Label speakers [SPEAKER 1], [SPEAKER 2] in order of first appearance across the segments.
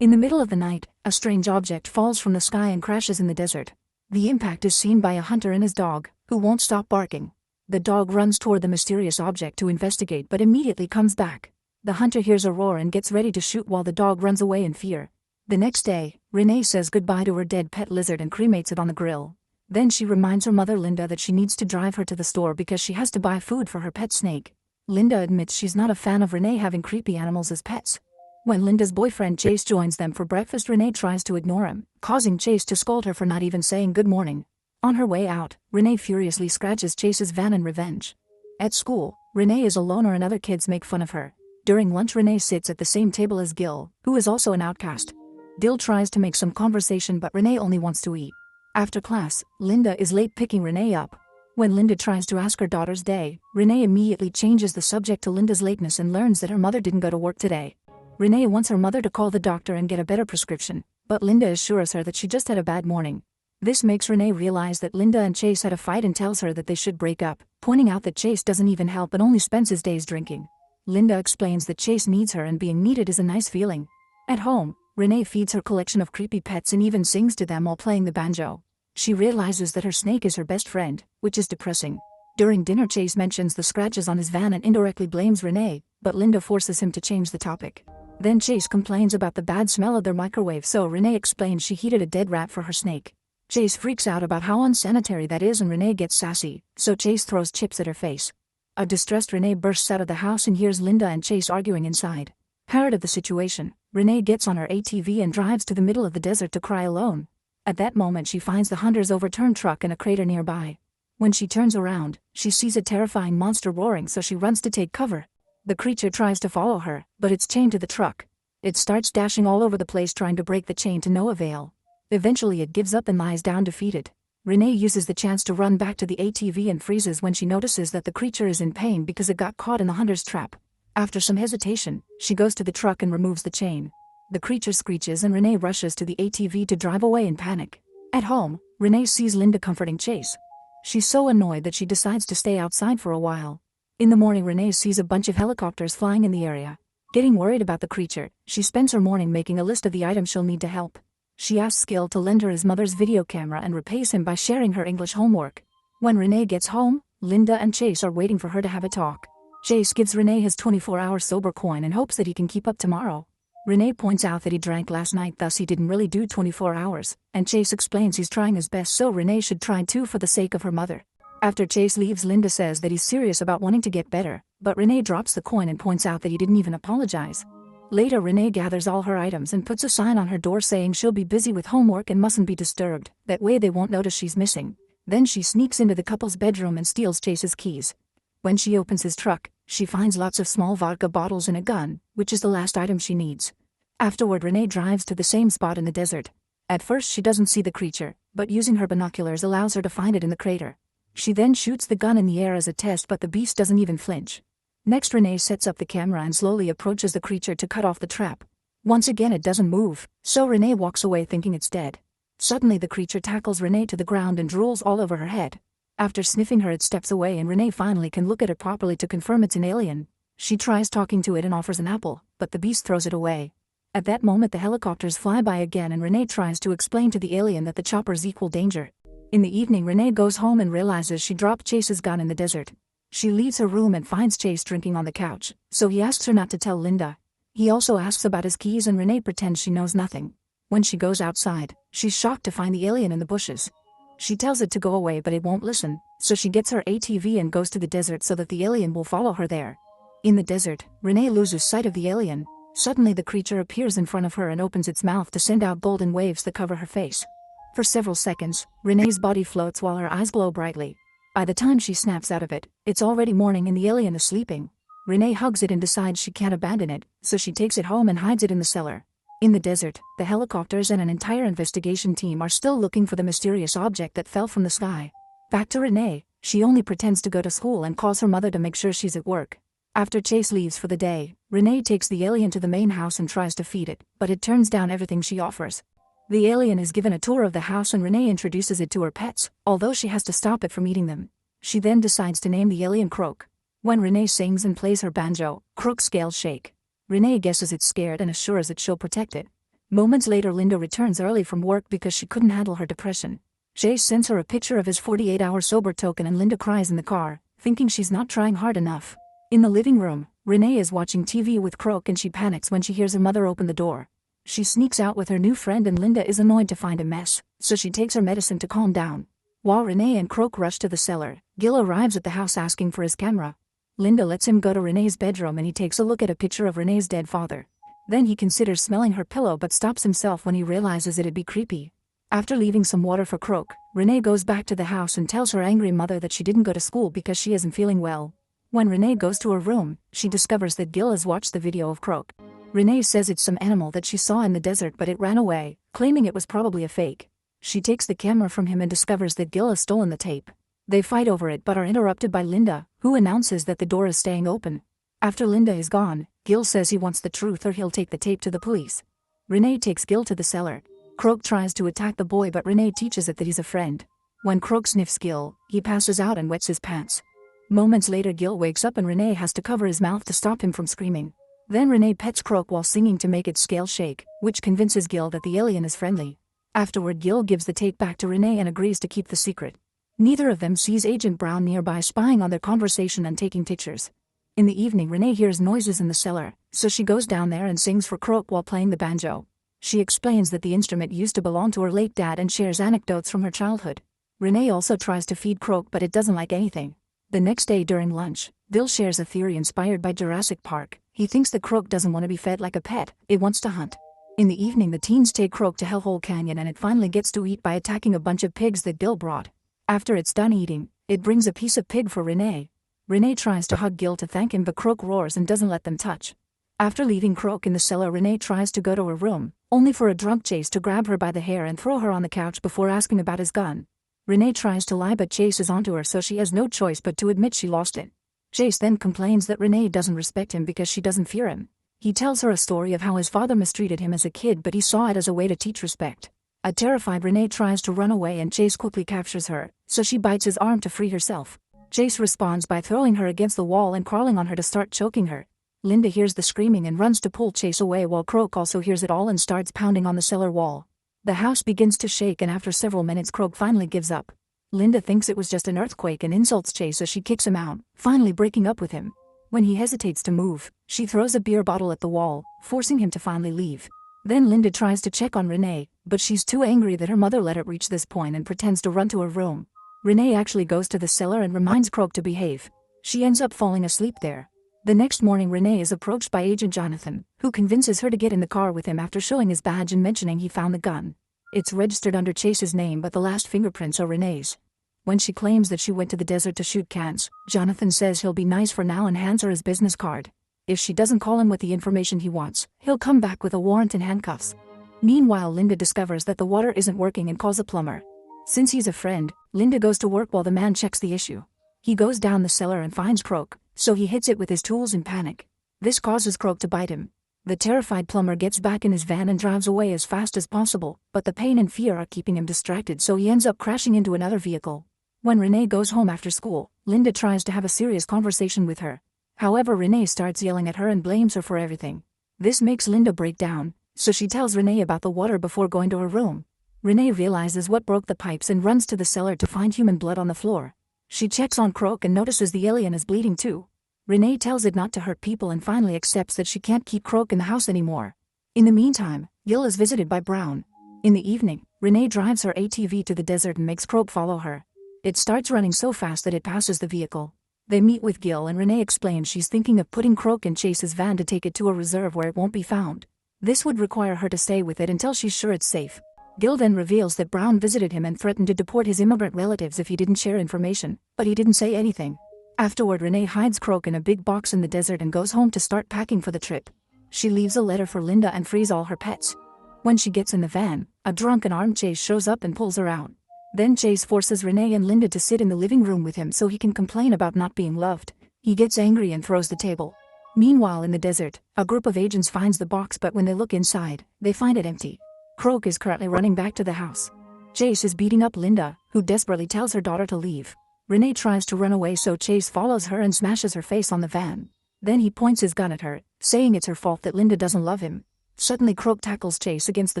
[SPEAKER 1] In the middle of the night, a strange object falls from the sky and crashes in the desert. The impact is seen by a hunter and his dog, who won't stop barking. The dog runs toward the mysterious object to investigate but immediately comes back. The hunter hears a roar and gets ready to shoot while the dog runs away in fear. The next day, Renee says goodbye to her dead pet lizard and cremates it on the grill. Then she reminds her mother Linda that she needs to drive her to the store because she has to buy food for her pet snake. Linda admits she's not a fan of Renee having creepy animals as pets. When Linda's boyfriend Chase joins them for breakfast, Renee tries to ignore him, causing Chase to scold her for not even saying good morning. On her way out, Renee furiously scratches Chase's van in revenge. At school, Renee is a loner and other kids make fun of her. During lunch, Renee sits at the same table as Gil, who is also an outcast. Dill tries to make some conversation but Renee only wants to eat. After class, Linda is late picking Renee up. When Linda tries to ask her daughter's day, Renee immediately changes the subject to Linda's lateness and learns that her mother didn't go to work today. Renee wants her mother to call the doctor and get a better prescription, but Linda assures her that she just had a bad morning. This makes Renee realize that Linda and Chase had a fight and tells her that they should break up, pointing out that Chase doesn't even help and only spends his days drinking. Linda explains that Chase needs her and being needed is a nice feeling. At home, Renee feeds her collection of creepy pets and even sings to them while playing the banjo. She realizes that her snake is her best friend, which is depressing. During dinner, Chase mentions the scratches on his van and indirectly blames Renee, but Linda forces him to change the topic. Then Chase complains about the bad smell of their microwave, so Renee explains she heated a dead rat for her snake. Chase freaks out about how unsanitary that is and Renee gets sassy, so Chase throws chips at her face. A distressed Renee bursts out of the house and hears Linda and Chase arguing inside. Tired of the situation, Renee gets on her ATV and drives to the middle of the desert to cry alone. At that moment she finds the hunter's overturned truck in a crater nearby. When she turns around, she sees a terrifying monster roaring, so she runs to take cover. The creature tries to follow her, but it's chained to the truck. It starts dashing all over the place trying to break the chain to no avail. Eventually it gives up and lies down defeated. Renee uses the chance to run back to the ATV and freezes when she notices that the creature is in pain because it got caught in the hunter's trap. After some hesitation, she goes to the truck and removes the chain. The creature screeches and Renee rushes to the ATV to drive away in panic. At home, Renee sees Linda comforting Chase. She's so annoyed that she decides to stay outside for a while. In the morning, Renee sees a bunch of helicopters flying in the area. Getting worried about the creature, she spends her morning making a list of the items she'll need to help. She asks Gil to lend her his mother's video camera and repays him by sharing her English homework. When Renee gets home, Linda and Chase are waiting for her to have a talk. Chase gives Renee his 24-hour sober coin and hopes that he can keep up tomorrow. Renee points out that he drank last night, thus he didn't really do 24 hours, and Chase explains he's trying his best, so Renee should try too for the sake of her mother. After Chase leaves, Linda says that he's serious about wanting to get better, but Renee drops the coin and points out that he didn't even apologize. Later, Renee gathers all her items and puts a sign on her door saying she'll be busy with homework and mustn't be disturbed, that way they won't notice she's missing. Then she sneaks into the couple's bedroom and steals Chase's keys. When she opens his truck, she finds lots of small vodka bottles and a gun, which is the last item she needs. Afterward, Renee drives to the same spot in the desert. At first she doesn't see the creature, but using her binoculars allows her to find it in the crater. She then shoots the gun in the air as a test, but the beast doesn't even flinch. Next, Renee sets up the camera and slowly approaches the creature to cut off the trap. Once again it doesn't move, so Renee walks away thinking it's dead. Suddenly the creature tackles Renee to the ground and drools all over her head. After sniffing her, it steps away and Renee finally can look at it properly to confirm it's an alien. She tries talking to it and offers an apple, but the beast throws it away. At that moment the helicopters fly by again and Renee tries to explain to the alien that the choppers equal danger. In the evening, Renee goes home and realizes she dropped Chase's gun in the desert. She leaves her room and finds Chase drinking on the couch, so he asks her not to tell Linda. He also asks about his keys and Renee pretends she knows nothing. When she goes outside, she's shocked to find the alien in the bushes. She tells it to go away but it won't listen, so she gets her ATV and goes to the desert so that the alien will follow her there. In the desert, Renee loses sight of the alien. Suddenly the creature appears in front of her and opens its mouth to send out golden waves that cover her face. For several seconds, Renee's body floats while her eyes glow brightly. By the time she snaps out of it, it's already morning and the alien is sleeping. Renee hugs it and decides she can't abandon it, so she takes it home and hides it in the cellar. In the desert, the helicopters and an entire investigation team are still looking for the mysterious object that fell from the sky. Back to Renee, she only pretends to go to school and calls her mother to make sure she's at work. After Chase leaves for the day, Renee takes the alien to the main house and tries to feed it, but it turns down everything she offers. The alien is given a tour of the house and Renee introduces it to her pets, although she has to stop it from eating them. She then decides to name the alien Croak. When Renee sings and plays her banjo, Croak's scales shake. Renee guesses it's scared and assures it she'll protect it. Moments later, Linda returns early from work because she couldn't handle her depression. Chase sends her a picture of his 48-hour sober token and Linda cries in the car, thinking she's not trying hard enough. In the living room, Renee is watching TV with Croak and she panics when she hears her mother open the door. She sneaks out with her new friend and Linda is annoyed to find a mess, so she takes her medicine to calm down. While Renee and Croak rush to the cellar, Gil arrives at the house asking for his camera. Linda lets him go to Renee's bedroom and he takes a look at a picture of Renee's dead father. Then he considers smelling her pillow but stops himself when he realizes it'd be creepy. After leaving some water for Croak, Renee goes back to the house and tells her angry mother that she didn't go to school because she isn't feeling well. When Renee goes to her room, she discovers that Gil has watched the video of Croak. Renee says it's some animal that she saw in the desert but it ran away, claiming it was probably a fake. She takes the camera from him and discovers that Gil has stolen the tape. They fight over it but are interrupted by Linda, who announces that the door is staying open. After Linda is gone, Gil says he wants the truth or he'll take the tape to the police. Renee takes Gil to the cellar. Croak tries to attack the boy but Renee teaches it that he's a friend. When Croak sniffs Gil, he passes out and wets his pants. Moments later, Gil wakes up and Renee has to cover his mouth to stop him from screaming. Then Renee pets Croak while singing to make its scale shake, which convinces Gil that the alien is friendly. Afterward, Gil gives the tape back to Renee and agrees to keep the secret. Neither of them sees Agent Brown nearby spying on their conversation and taking pictures. In the evening, Renee hears noises in the cellar, so she goes down there and sings for Croak while playing the banjo. She explains that the instrument used to belong to her late dad and shares anecdotes from her childhood. Renee also tries to feed Croak but it doesn't like anything. The next day during lunch, Bill shares a theory inspired by Jurassic Park. He thinks that Croak doesn't want to be fed like a pet, it wants to hunt. In the evening, the teens take Croak to Hellhole Canyon and it finally gets to eat by attacking a bunch of pigs that Bill brought. After it's done eating, it brings a piece of pig for Renee. Renee tries to hug Gil to thank him but Croak roars and doesn't let them touch. After leaving Croak in the cellar, Renee tries to go to her room, only for a drunk Chase to grab her by the hair and throw her on the couch before asking about his gun. Renee tries to lie but Chase is onto her so she has no choice but to admit she lost it. Chase then complains that Renee doesn't respect him because she doesn't fear him. He tells her a story of how his father mistreated him as a kid but he saw it as a way to teach respect. A terrified Renee tries to run away and Chase quickly captures her, so she bites his arm to free herself. Chase responds by throwing her against the wall and crawling on her to start choking her. Linda hears the screaming and runs to pull Chase away while Croak also hears it all and starts pounding on the cellar wall. The house begins to shake and after several minutes Croak finally gives up. Linda thinks it was just an earthquake and insults Chase as she kicks him out, finally breaking up with him. When he hesitates to move, she throws a beer bottle at the wall, forcing him to finally leave. Then Linda tries to check on Renee, but she's too angry that her mother let it reach this point and pretends to run to her room. Renee actually goes to the cellar and reminds Croak to behave. She ends up falling asleep there. The next morning, Renee is approached by Agent Jonathan, who convinces her to get in the car with him after showing his badge and mentioning he found the gun. It's registered under Chase's name but the last fingerprints are Renee's. When she claims that she went to the desert to shoot cans, Jonathan says he'll be nice for now and hands her his business card. If she doesn't call him with the information he wants, he'll come back with a warrant and handcuffs. Meanwhile, Linda discovers that the water isn't working and calls a plumber. Since he's a friend, Linda goes to work while the man checks the issue. He goes down the cellar and finds Croak, so he hits it with his tools in panic. This causes Croak to bite him. The terrified plumber gets back in his van and drives away as fast as possible, but the pain and fear are keeping him distracted so he ends up crashing into another vehicle. When Renee goes home after school, Linda tries to have a serious conversation with her. However, Renee starts yelling at her and blames her for everything. This makes Linda break down, so she tells Renee about the water before going to her room. Renee realizes what broke the pipes and runs to the cellar to find human blood on the floor. She checks on Croak and notices the alien is bleeding too. Renee tells it not to hurt people and finally accepts that she can't keep Croak in the house anymore. In the meantime, Gil is visited by Brown. In the evening, Renee drives her ATV to the desert and makes Croak follow her. It starts running so fast that it passes the vehicle. They meet with Gil and Renee explains she's thinking of putting Croak in Chase's van to take it to a reserve where it won't be found. This would require her to stay with it until she's sure it's safe. Gil then reveals that Brown visited him and threatened to deport his immigrant relatives if he didn't share information, but he didn't say anything. Afterward, Renee hides Croak in a big box in the desert and goes home to start packing for the trip. She leaves a letter for Linda and frees all her pets. When she gets in the van, a drunk and armed Chase shows up and pulls her out. Then Chase forces Renee and Linda to sit in the living room with him so he can complain about not being loved. He gets angry and throws the table. Meanwhile, in the desert, a group of agents finds the box, but when they look inside, they find it empty. Croak is currently running back to the house. Chase is beating up Linda, who desperately tells her daughter to leave. Renee tries to run away, so Chase follows her and smashes her face on the van. Then he points his gun at her, saying it's her fault that Linda doesn't love him. Suddenly Croak tackles Chase against the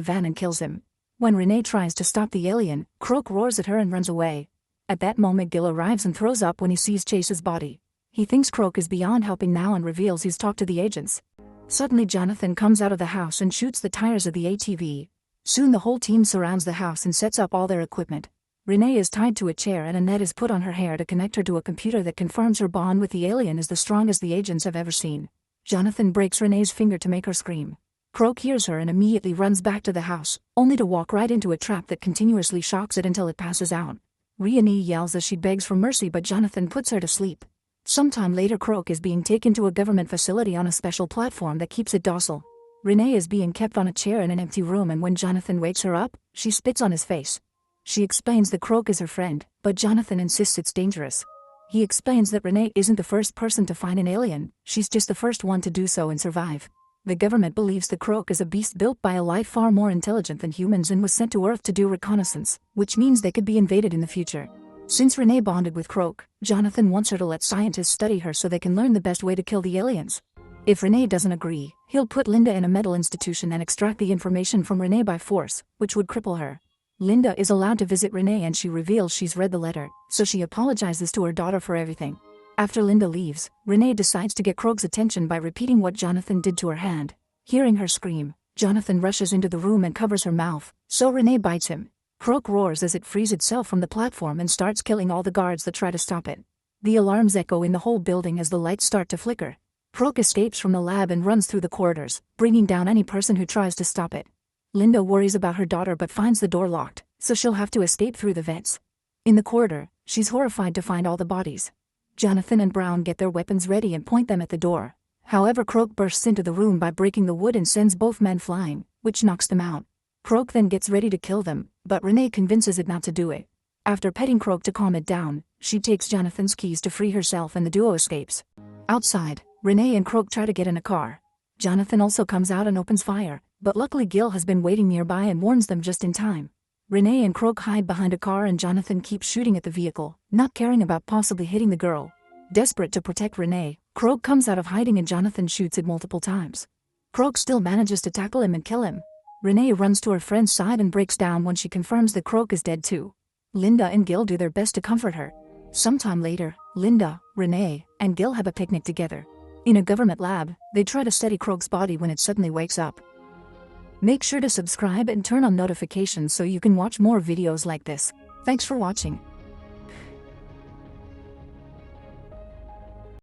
[SPEAKER 1] van and kills him. When Renee tries to stop the alien, Croak roars at her and runs away. At that moment Gil arrives and throws up when he sees Chase's body. He thinks Croak is beyond helping now and reveals he's talked to the agents. Suddenly Jonathan comes out of the house and shoots the tires of the ATV. Soon the whole team surrounds the house and sets up all their equipment. Renee is tied to a chair and a net is put on her hair to connect her to a computer that confirms her bond with the alien is the strongest the agents have ever seen. Jonathan breaks Renee's finger to make her scream. Croak hears her and immediately runs back to the house, only to walk right into a trap that continuously shocks it until it passes out. Renee yells as she begs for mercy, but Jonathan puts her to sleep. Sometime later Croak is being taken to a government facility on a special platform that keeps it docile. Renee is being kept on a chair in an empty room, and when Jonathan wakes her up, she spits on his face. She explains that Croak is her friend, but Jonathan insists it's dangerous. He explains that Renee isn't the first person to find an alien, she's just the first one to do so and survive. The government believes that Croak is a beast built by a life far more intelligent than humans and was sent to Earth to do reconnaissance, which means they could be invaded in the future. Since Renee bonded with Croak, Jonathan wants her to let scientists study her so they can learn the best way to kill the aliens. If Renee doesn't agree, he'll put Linda in a mental institution and extract the information from Renee by force, which would cripple her. Linda is allowed to visit Renee and she reveals she's read the letter, so she apologizes to her daughter for everything. After Linda leaves, Renee decides to get Croak's attention by repeating what Jonathan did to her hand. Hearing her scream, Jonathan rushes into the room and covers her mouth, so Renee bites him. Croak roars as it frees itself from the platform and starts killing all the guards that try to stop it. The alarms echo in the whole building as the lights start to flicker. Croak escapes from the lab and runs through the corridors, bringing down any person who tries to stop it. Linda worries about her daughter but finds the door locked, so she'll have to escape through the vents. In the corridor, she's horrified to find all the bodies. Jonathan and Brown get their weapons ready and point them at the door. However, Croak bursts into the room by breaking the wood and sends both men flying, which knocks them out. Croak then gets ready to kill them, but Renee convinces it not to do it. After petting Croak to calm it down, she takes Jonathan's keys to free herself and the duo escapes. Outside, Renee and Croak try to get in a car. Jonathan also comes out and opens fire, but luckily Gil has been waiting nearby and warns them just in time. Renee and Croak hide behind a car and Jonathan keeps shooting at the vehicle, not caring about possibly hitting the girl. Desperate to protect Renee, Croak comes out of hiding and Jonathan shoots it multiple times. Croak still manages to tackle him and kill him. Renee runs to her friend's side and breaks down when she confirms that Croak is dead too. Linda and Gil do their best to comfort her. Sometime later, Linda, Renee, and Gil have a picnic together. In a government lab, they try to steady Croak's body when it suddenly wakes up. Make sure to subscribe and turn on notifications so you can watch more videos like this. Thanks for watching.